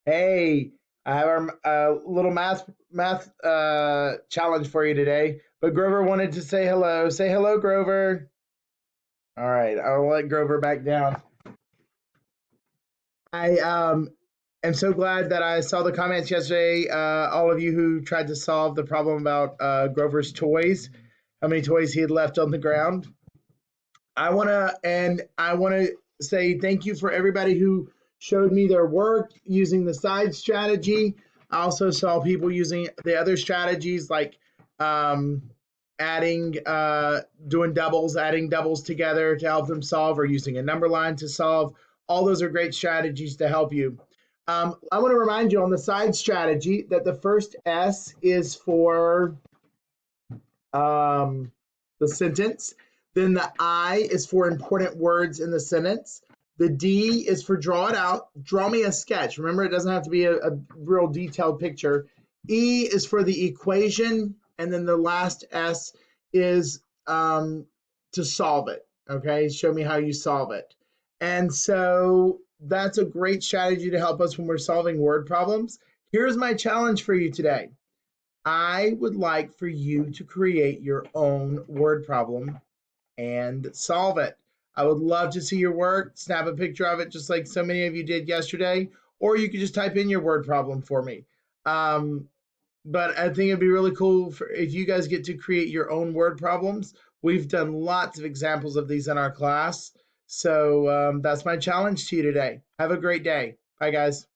Hey, I have our little math challenge for you today. But Grover wanted to say hello. Say hello, Grover. All right, I'll let Grover back down. I am so glad that I saw the comments yesterday. All of you who tried to solve the problem about Grover's toys, how many toys he had left on the ground. I want to say thank you for everybody who showed me their work using the side strategy. I also saw people using the other strategies like um, adding, doing doubles, adding doubles together to help them solve, or using a number line to solve. All those are great strategies to help you. I want to remind you on the side strategy that the first S is for um, the sentence. Then the I is for important words in the sentence. The D is for draw it out. Draw me a sketch. Remember, it doesn't have to be a real detailed picture. E is for the equation. And then the last S is to solve it. Okay, show me how you solve it. And so that's a great strategy to help us when we're solving word problems. Here's my challenge for you today. I would like for you to create your own word problem and solve it. I would love to see your work, snap a picture of it just like so many of you did yesterday, or you could just type in your word problem for me. Um, but I think it'd be really cool if you guys get to create your own word problems. We've done lots of examples of these in our class. So that's my challenge to you today. Have a great day. Bye, guys.